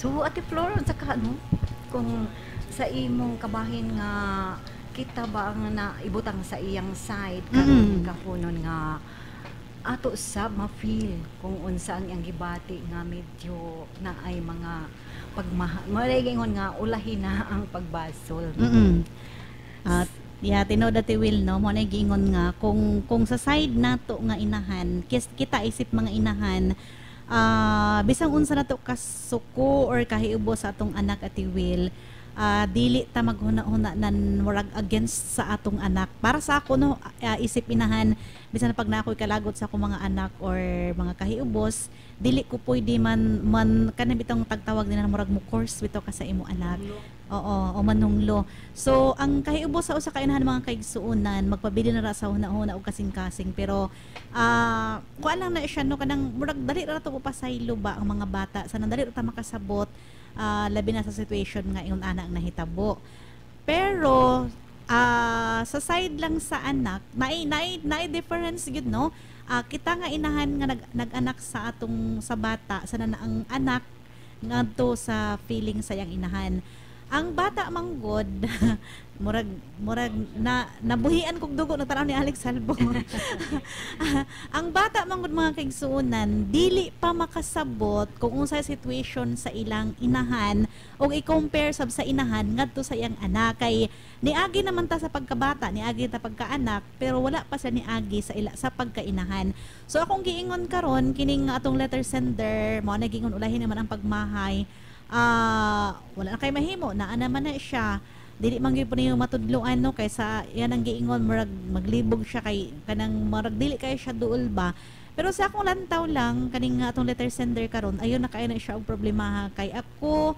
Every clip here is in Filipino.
So Ate Flor sa ano kung sa imong kabahin nga kita ba ang naibutang sa iyang side karon Mm. kahunon nga ato sab ma-feel kung unsa ang iyang gibati nga medyo na ay mga pagmahal malayingon nga ulahin na ang pagbasol. Mm. At yeah, tinuod Ate Will no, mo na giingon nga kung sa side nato nga inahan, kita isip mga inahan, bisang unsa nato kasuko or kahiubo sa atong anak Ate Will, dili ta maghuna-huna nan murag against sa atong anak. Para sa ako no, isip inahan bisan na pag na ako'y kalagot sa akong mga anak or mga kahiubos, dili ko pwede man kanang bitong tagtawag nila murag mo course bitaw ka sa imo anak. Oo, o manunglo. So, ang kahiubos sa usa ka inahan mga kaigsuonan, magpabili na ra sa huna-huna og kasing-kasing pero kuan lang na siya no kanang murag dali ra to pasaylo ba ang mga bata sa dali ra ta makasabot, labi na sa situation nga ingon ana ang nahitabo. Pero sa side lang sa anak, naay difference gyud no. Kita nga inahan nga nag-anak sa atong sa bata sa na ang anak ngadto sa feeling sa yang inahan. Ang bata manggod murag na nabuhian kog dugo no tanaw ni Alex Salvo. Ang bata manggod mga kaigsuonan dili pa makasabot kung unsay situation sa ilang inahan og i-compare sab sa inahan ngadto sa iyang anak kay niagi naman ta sa pagkabata niagi ta pagkaanak pero wala pa sa niagi sa sa pagkainahan. So akong giingon karon kining atong letter sender mo na giingon ulahin naman ang pagmahay. Wala na kay mahimo naa naman na siya dili man gyud niyo matudloan no kaysa yan ang giingon murag maglibog siya kay kanang murag dili kay siya duol ba pero sa akong lantaw lang kaning atong letter sender karon ayon na kay na siya og problema kay ako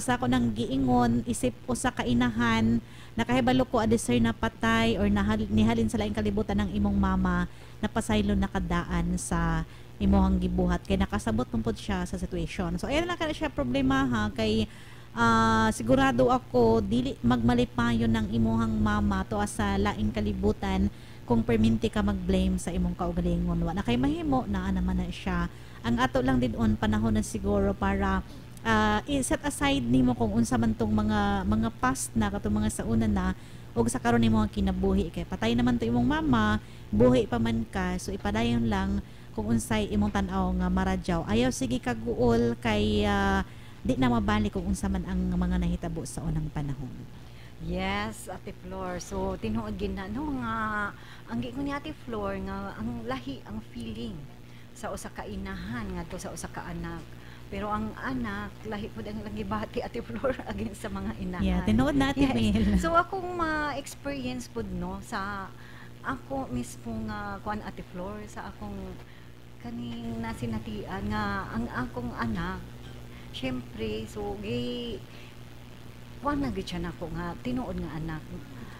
sa ako nang giingon isip ko sa kainahan nakahibalo ko adisir na patay or nihalin sa laing kalibutan ng imong mama napasaylo nakadaan sa imuhang gibuhat kay nakasabot tumpod siya sa situation. So ayan na kana siya problema ha kay sigurado ako dili magmalipayon ng imuhang mama to sa laing kalibutan kung perminti ka mag-blame sa imong kaugalingon wa na kay mahimo naa naman na siya. Ang ato lang din on panahon na siguro para i-set aside nimo kung unsa man tong mga past na katong mga sauna na ug sa karon nimo ang kinabuhi kay patay naman to imong mama buhi pa man ka so ipadayon lang kung unsay imong tan-aw nga maradyaw ayaw sige kaguol kay di na mabalik kung unsa man ang mga nahitabo sa unang panahon. Yes, Ate Flor. So tinuod gid na no nga ang giingon ni Ate Flor nga ang lahi ang feeling sa usa ka inahan ngadto sa usa ka anak. Pero ang anak lahi pud ang gibati Ate Flor against sa mga inahan. Yeah, tinuod na Ate Mel. So akong ma-experience pud no sa ako mismo nga kuan Ate Flor sa akong kaning nasinatian nga ang akong anak syempre so kuan na gid siya nako nga tinuod nga anak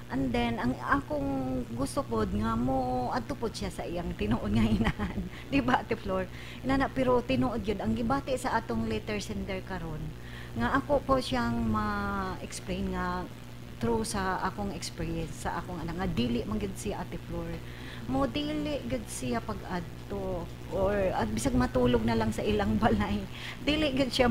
and then ang akong gusto pod nga mo adto pod siya sa iyang tinuod nga inahan di ba Ate Flor inana pero tinuod yun ang gibati sa atong letter sender karon nga ako po siyang ma-explain nga through sa akong experience sa akong anak nga dili man gid si Ate Flor mo dili gud siya pag-adto or at bisag matulog na lang sa ilang balay dili gud siya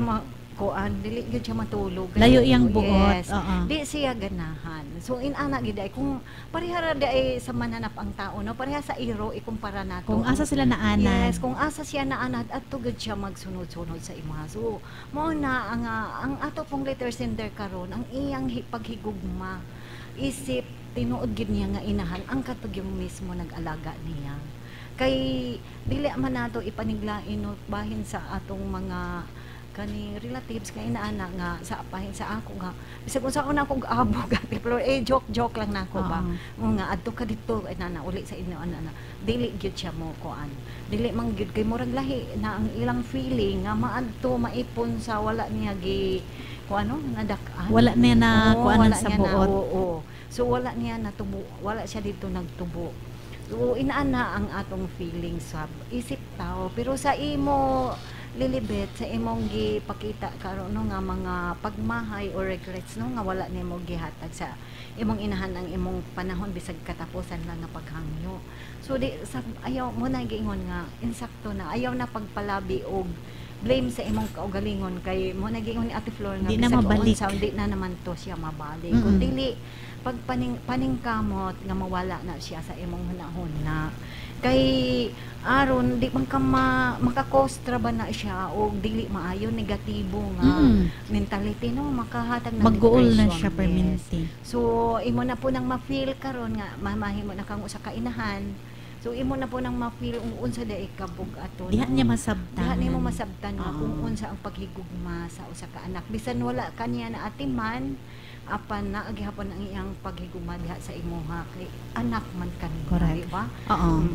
kuan dili gud siya matulog Layo iyang buot. yes. Di siya ganahan so inana gid ay kung parehara di ay sa mananap ang tao no pareha sa iro ikumpara nato Kung asa sila naanan. yes kung asa siya naanad adto gud siya magsunod-sunod sa imaha so mao na ang ato pong letter sender karon ang iyang paghigugma isip tinuod gid niya nga inahan ang katugyong mismo nag-alaga niya kay dili man nato ipaniglain no bahin sa atong mga kani relatives kay inaana nga sa apahin sa ako nga bisag unsa ko na akong abo Ate Flor joke lang nako ba nga adto ka dito nana uli sa inyo ana dili gyud siya mo kuan dili man gyud kay murag lahi na ang ilang feeling nga maadto maipon sa wala niya gi kuano nadak-an Wala niya na kuanan wala sa niya na, buot. oo. So wala niya natubo, wala siya dito nagtubo. So inaana ang atong feelings sa isip tao pero sa imo lilibet sa imong gipakita karon no nga mga pagmahay or regrets no nga wala nimo gihatag sa imong inahan ang imong panahon bisag katapusan lang nga paghangyo. So di sa ayaw mo na giingon nga insakto na ayaw na pagpalabi og blame sa imong kaugalingon kay mo nagingon ni Ate Flor nga Di na bisag mabalik. unsa di na naman to siya mabalik. Mm-mm. Kung dili pag paningkamot nga mawala na siya sa imong hunahuna. Kay aron di man ka makakostra ba na siya o dili maayo negatibo nga mentality no makahatag ng Mag-goal na depression, siya yes. permanente. So imo na po nang ma-feel karon nga mamahimo na kang usa ka inahan. So imo na po nang ma-feel unsa daay kabug ato. Diha no? niya masabtan. Diha nimo masabtan nga Oo. kung unsa ang paghigugma sa usa ka anak. Bisan wala kaniya na atiman apan na gihapon ang iyang paghigugma diha sa imuha kay anak man kaniya, Correct. di ba? Oo.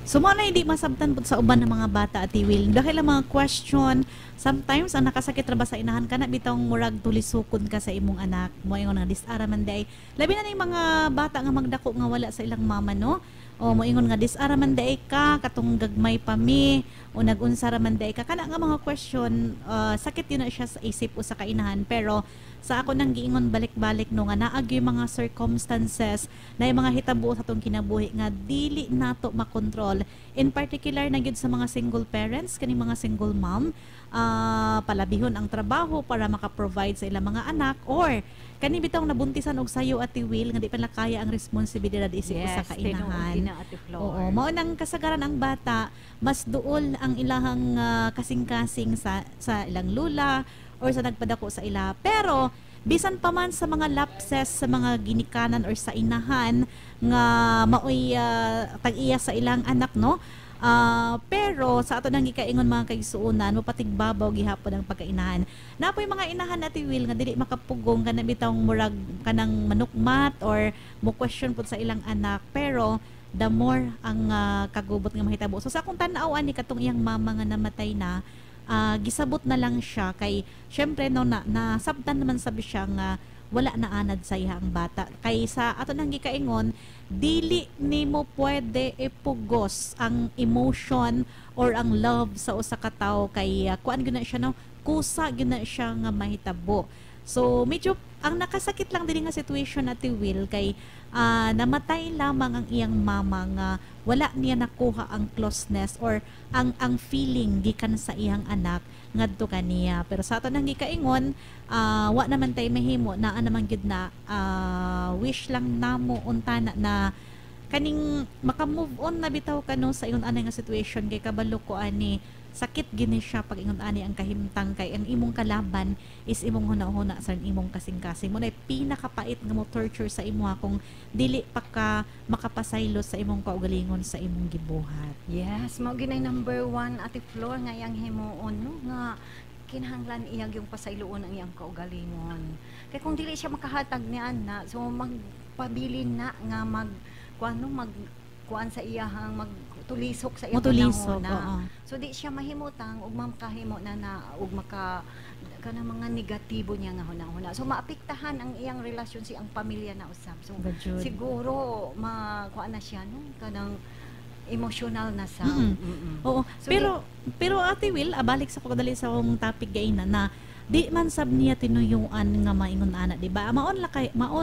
So mo na hindi masabtan pud sa uban ng mga bata at Will. Dahil ang mga question, sometimes ang nakasakit ra ba sa inahan kana bitong murag tulisukon ka sa imong anak. Mo ingon nga disara man day. Labi na ning mga bata nga magdako nga wala sa ilang mama no. O mo ingon nga disara man day ka katong gagmay pa mi o nagunsa ra man day ka kana nga mga question sakit yun na siya sa isip o sa kainahan pero sa ako nang giingon balik-balik no nga naag yung mga circumstances na yung mga hitabo sa atong kinabuhi nga dili nato makontrol in particular na gyud sa mga single parents kani mga single mom palabihon ang trabaho para maka-provide sa ilang mga anak or kani bitong nabuntisan og sayo at Will nga di pa nila kaya ang responsibilidad isip sa kainahan. tinuod na Ate Flor. Oo, mao nang kasagaran ang bata mas duol ang ilahang kasing-kasing sa ilang lula or sa nagpadako sa ila. Pero bisan pa man sa mga lapses sa mga ginikanan or sa inahan nga maoy tag-iya sa ilang anak no. Pero sa ato nang gikaingon mga kaigsuonan mapatigbabaw gihapon ang pagkainahan. Napoy mga inahan natin Will nga dili makapugong kana bitawng murag kanang manukmat or mo question pud sa ilang anak pero the more ang kagubot nga mahitabo. So sa akong tan-aw ani katong iyang mama nga namatay na gisabot na lang siya kay syempre no nasabtan naman sabi siya nga wala na anad sa iya ang bata kay sa ato nang gikaingon dili nimo pwede ipugos ang emotion or ang love sa usa ka tawo kay kuan gyud na siya no kusa gyud na siya nga mahitabo. So medyo ang nakasakit lang din nga situation na Will kay namatay lamang ang iyang mama nga wala niya nakuha ang closeness or ang feeling gikan sa iyang anak ngadto kaniya. Pero sa ato nang gikaingon wa naman tay mahimo naa naman gid na wish lang namo unta na kaning maka-move on na bitaw kano sa ingon anay nga situation kay kabalo ko ani sakit gini siya pag ingon ani ang kahimtang kay ang imong kalaban is imong huna-huna sa imong kasing-kasing mo na pinakapait nga mo torture sa imo kung dili pa ka makapasaylo sa imong kaugalingon sa imong gibuhat. Yes, mao ginay number 1 Ate Flor nga iyang himuon no nga kinahanglan iyang yung pasayloon ang iyang kaugalingon. Kay kung dili siya makahatag ni ana, so magpabilin na nga kuan sa iyahang magtulisok sa iyang Motulisok, panahon oo. So di siya mahimutang ug makahimo na ug maka kana mga negatibo niya nga hunahuna. So maapektahan ang iyang relasyon si ang pamilya na usab. So Gajud. siguro kuan na siya no kanang emotional na sa. Oo. So, pero Ate Will, balik sa pagdali sa akong topic gaina na di man sab niya tinuyuan nga maingon ana, di ba? Maon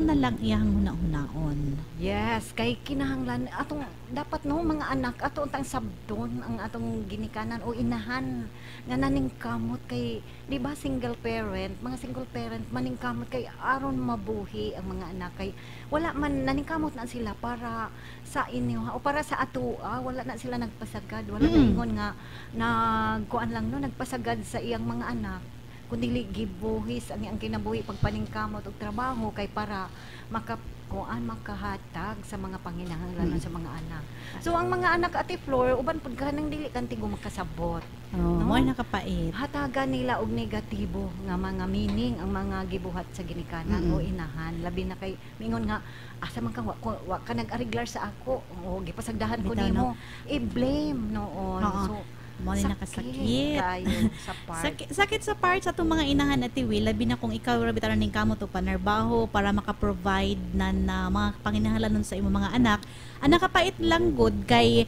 na lang iyang huna-hunaon. Yes, kay kinahanglan atong dapat no mga anak ato untang sabton ang atong ginikanan o inahan nga naningkamot kay di ba single parent, mga single parent maningkamot kay aron mabuhi ang mga anak kay wala man naningkamot na sila para sa inyo o para sa ato wala na sila nagpasagad, wala na ingon nga nagkuan lang no nagpasagad sa iyang mga anak kundi gibuhis ang kinabuhi pagpaningkamot og trabaho kay para makahatag sa mga panginahanglanon sa mga anak. So ang mga anak Ate Flor uban pud kanang dili kantigo makasabot. Oh, No? mo'y nakapait. Hatagan nila og negatibo nga mga meaning ang mga gibuhat sa ginikanan o inahan labi na kay mingon nga asa man ka wa ka nag-ariglar sa ako o gipasagdahan ko Bitaw, nimo i-blame noon. Oo. So Mo'y nakasakit. kayo sa part. Sakit sa part sa itong mga inahan at Will, labi na kung ikaw rabitaran ning kamo to panarbaho para maka-provide na mga panginahanglanon sa imong mga anak. Ang nakapait lang good kay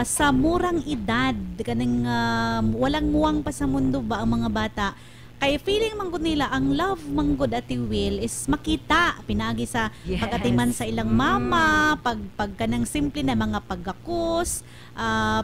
sa murang edad kaning walang muwang pa sa mundo ba ang mga bata Kay feeling man gud nila ang love man gud Ate Will is makita pinagi sa Yes. pagatiman sa ilang mama, pag kanang simple na mga paggakus,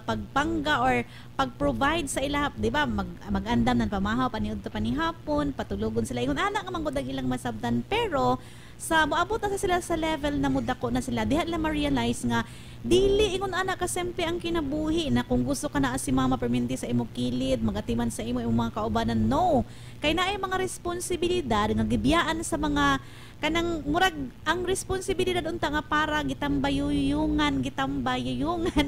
pagpangga or pag-provide sa ila, di ba? Mag-andam ng pamahaw paniud to panihapon, patulogon sila ingon ana nga man gud ang ilang masabtan, pero sa moabot na sa sila sa level na mudako na sila, diha la ma-realize nga dili ingon ana ka simple ang kinabuhi na kung gusto ka na si mama perminti sa imo kilid, magatiman sa imo imong mga kaubanan, no. Kay naay mga responsibilidad nga gibiyaan sa mga kanang murag ang responsibilidad unta nga para gitambayuyungan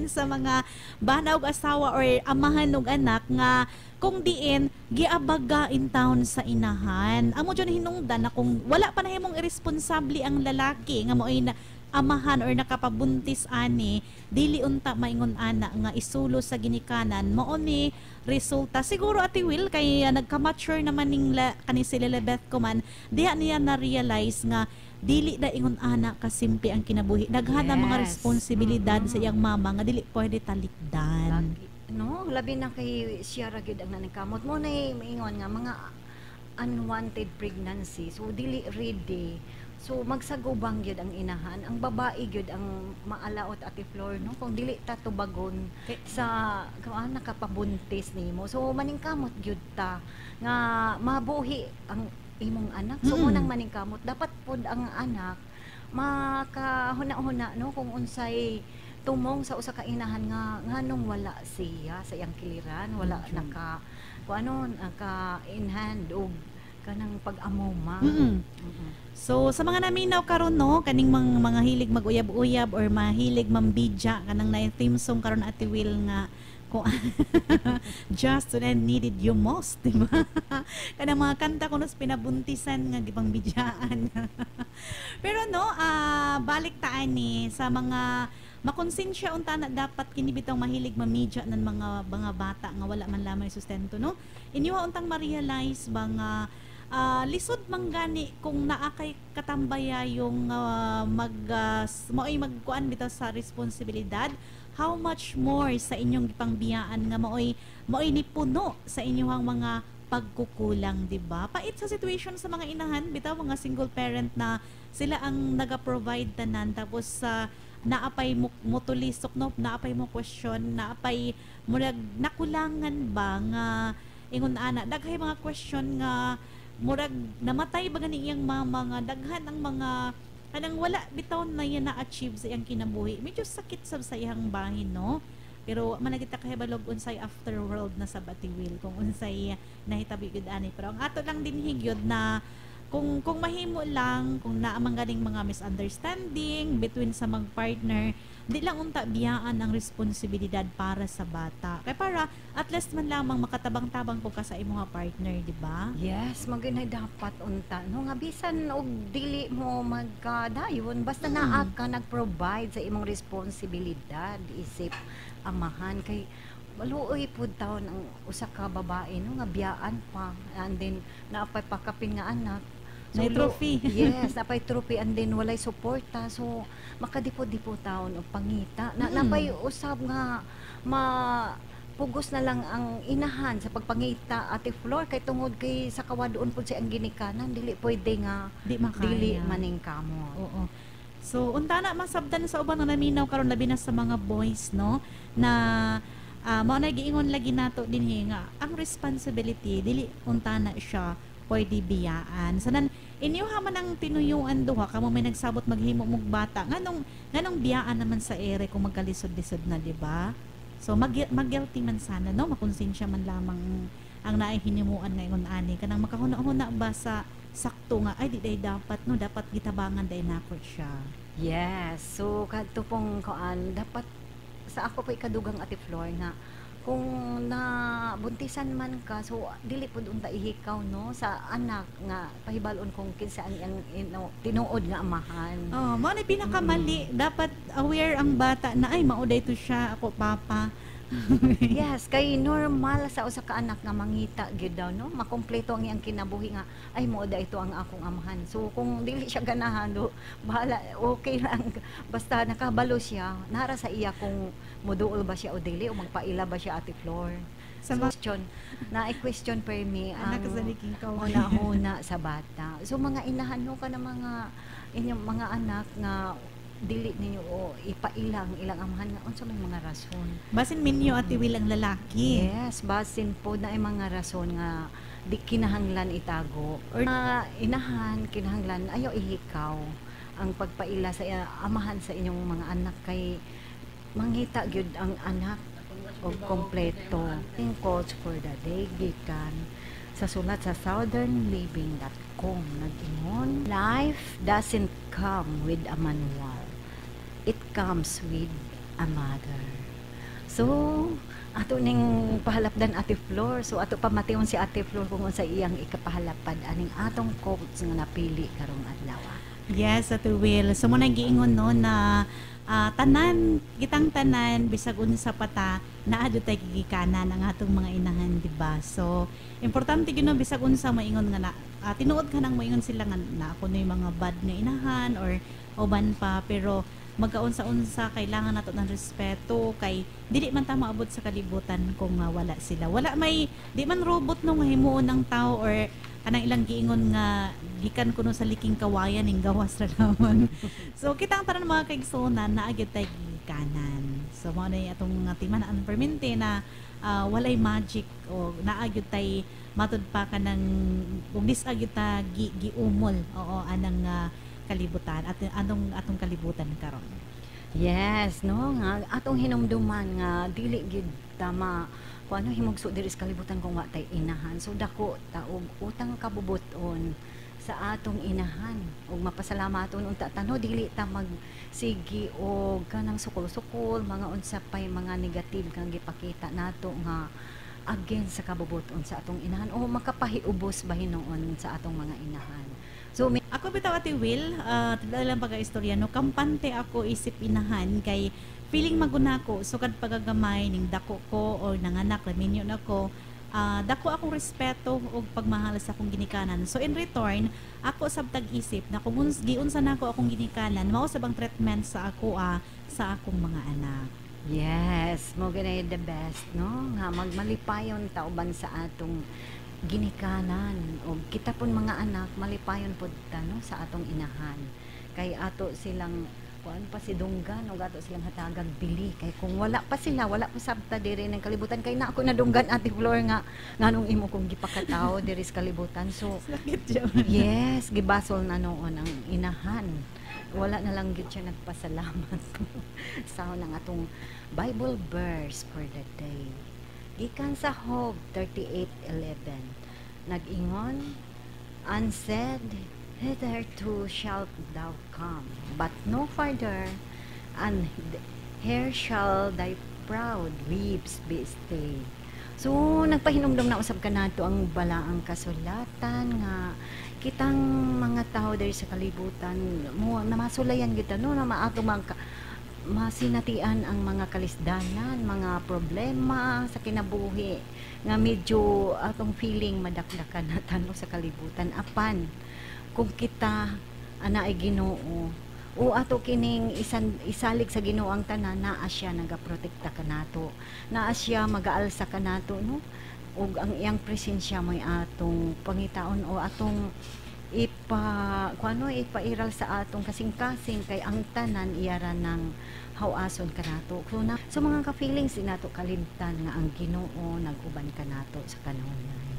sa mga bana ug asawa or amahan ug anak nga kung diin giabaga in town sa inahan. Amo dyan hinungdan na kung wala pa nahimong irresponsable ang lalaki nga mo'y na amahan or nakapabuntis ani, dili unta maingon ana nga isulo sa ginikanan mao ni resulta. Siguro Ate Will kay nagka-mature naman ning kani si Lilibeth ko man, diha niya na realize nga dili da ingon ana kasimple ang kinabuhi. Daghan ang mga Yes. responsibilidad sa iyang mama nga dili pwede talikdan. Lagi, no, labi na kay siya ra gyud ang naningkamot mo na maingon nga mga unwanted pregnancy, so dili ready. So magsagubang gyud ang inahan, ang babae gyud ang maalaot Ate Flor, no, kung dili ta tubagon sa kuan nakapabuntis nimo. So maningkamot gyud ta nga mabuhi ang imong anak. So unang maningkamot dapat pod ang anak makahuna-huna, no, kung unsay tumong sa usa ka inahan nga nganong wala siya sa iyang kiliran, wala naka kung ano naka in hand og kanang pag-amoma. So sa mga naminaw karon no, kaning mga hilig mag-uyab-uyab or mahilig mambidya kanang na theme song karon Ate Will nga kung just when I needed you most, di ba? Kanang mga kanta ko nos pinabuntisan nga gibang bidyaan. Pero no, balik ta ani sa mga makonsensya unta na dapat kini bitaw mahilig mamidya ng mga bata nga wala man lamang sustento, no? Inyo untang ma-realize ba nga lisod manggani kung naakay katambaya yung maoy magkuan bitaw sa responsibilidad, how much more sa inyong gipangbiyaan nga maoy nipuno sa inyong mga pagkukulang, di ba? Pait sa situation sa mga inahan bitaw mga single parent na sila ang naga-provide tanan, tapos sa naapay mo tulisok, no, naapay mo question, naapay murag nakulangan ba nga ingon ana daghay mga question nga murag namatay ba gani iyang mama nga daghan ang mga kanang wala bitaw na yan na-achieve sa iyang kinabuhi. Medyo sakit sa iyang bahin, no? Pero managita kahibalog unsay afterworld na sa Ate Will kung unsay nahitabi gud ani. Pero ang ato lang din higyod na kung mahimo lang, kung naamang ganing mga misunderstanding between sa mag-partner, di lang unta biyaan ang responsibilidad para sa bata. Kaya para at least man lamang makatabang-tabang po ka sa imong partner, di ba? Yes, maginay dapat unta, no, nga bisan og dili mo magkadayon basta naa ka nag-provide sa imong responsibilidad isip amahan kay maluoy pud taon ang usa ka babae, no, nga biyaan pa and then naapay pakapin nga anak. May trophy. Yes, napay trophy and then walay suporta. So makadipod-dipod taon og pangita. Napay usab nga pugos na lang ang inahan sa pagpangita Ate Flor kay tungod kay sa kawadoon pud si ang ginikanan dili pwede nga Di makaya. dili maning kamo. Oo. So, unta na masabdan sa uban nga naminaw karon labi na sa mga boys, no, na mao na giingon lagi nato dinhi nga ang responsibility dili unta na siya pwede biyaan. Sanan inyo ha man ang tinuyuan duha kamo may nagsabot maghimo mog bata nganong biyaan naman sa ere kung magkalisod-lisod na, di ba? So mag-guilty man sana, no, makonsensya man lamang ang naay hinimuan ngayon ani kanang makahuna-huna ba sa sakto nga ay di dapat, no, dapat gitabangan day nako siya. Yes. So kadto pong kuan dapat sa ako po ikadugang Ate Flor nga kung nabuntisan man ka so dili pud unta ihikaw, no, sa anak nga pahibalon kung kinsa ang iyang tinuod nga amahan. Oh, mao na pinakamali. Dapat aware ang bata na ay mauday to siya ako papa. Yes, kay normal sa usa ka anak nga mangita gyud daw, no, makumpleto ang iyang kinabuhi nga ay mo da ito ang akong amahan. So kung dili siya ganahan do, bahala, okay lang basta nakabalo siya nara sa iya kung moduol ba siya o dili o magpaila ba siya Ate Flor. Sa mga question na i-question per me anak ang sa liking kawayan. huna-huna sa bata. So mga inahan no ka na mga inyong mga anak nga dili ninyo o ilang amahan nga unsa may mga rason. Basin minyo Ate Will ang lalaki. Yes, basin po na ay mga rason nga di kinahanglan itago or na inahan kinahanglan ayaw ihikaw ang pagpaila sa amahan sa inyong mga anak kay mangita gyud ang anak og kompleto. Yung quotes for the day gikan sa sulat sa southernliving.com nag-ingon, life doesn't come with a manual. It comes with a mother. So, ato ning pahalapdan Ate Flor. So, ato pamation si Ate Flor kung sa iyang ikapahalapad aning atong quotes nga napili karong adlaw. Yes, Ate Will. So mo nagiingon no na kitang tanan bisag unsa pata naadto tay gigikanan ang atong mga inahan, di ba? So importante gyud no bisag unsa maingon nga tinuod ka nang maingon sila nga na ako no yung mga bad nga inahan or uban pa, pero magkaunsa-unsa kailangan nato ng respeto kay dili man ta maabot sa kalibutan kung wala sila. Wala may di man robot no nga himuon ng tao or kanang ilang giingon nga gikan kuno sa liking kawayan ning gawas ra lamang. So kitang tanan mga kaigsunan na agyud tay gikanan. So mao na atong timan-an permente na walay magic o naagyud tay matud pa kanang ug disagyud ta giumol oo anang kalibutan at atong kalibutan karon. Yes, no nga atong hinumduman nga dili gid tama kung ano himugso diri sa kalibutan kung wa tay inahan. So dako ta og utang kabubuton sa atong inahan ug mapasalamaton unta tano dili ta magsigi og kanang sukol-sukol mga unsa pay mga negative kang gipakita nato nga against sa kabubuton sa atong inahan o makapahiubos ba hinuon sa atong mga inahan. So Ako bitaw Ate Will, lang pagka-istorya no, kampante ako isip inahan kay feeling maguna ko sukad pagagamay ning dako ko o nanganak laminyo nako. Dako akong respeto ug pagmahal sa akong ginikanan. So in return, ako sabtag isip na kung giunsa nako akong ginikanan, mao sabang treatment sa ako sa akong mga anak. yes, mo ganay the best no nga magmalipayon ta uban sa atong ginikanan o kita pon mga anak malipayon pod ta no sa atong inahan kay ato silang kuan pa si dunggan o ato silang hatagag bili kay kung wala pa sabta diri ng kalibutan kay na ako nadunggan Ate Flor nga nganong imo kong gipakatao diri sa kalibutan. So Sakit siya. yes, gibasol na noon ang inahan. Wala na lang gid siya nagpasalamat sa nang atong Bible verse for the day. Gikan sa Job 38:11 nag-ingon, and said, hitherto shalt thou come, but no farther, and here shall thy proud lips be stayed. So nagpahinumdum na usab kanato ang balaang kasulatan nga kitang mga tao diri sa kalibutan mo na masulayan kita no na maato masinatian ang mga kalisdanan, mga problema sa kinabuhi nga medyo atong feeling madakdakan na tano sa kalibutan apan kung kita ana ay Ginoo o ato kining isalig sa Ginoo ang tanan naa siya nagaprotekta kanato, naa siya mag-aalsa kanato no ug ang iyang presensya mo'y atong pangitaon o atong ipairal sa atong kasing-kasing kay ang tanan iyara ng hawason kanato. So mga ka-feelings nato kalimtan nga ang Ginoo nag-uban kanato sa kanunay.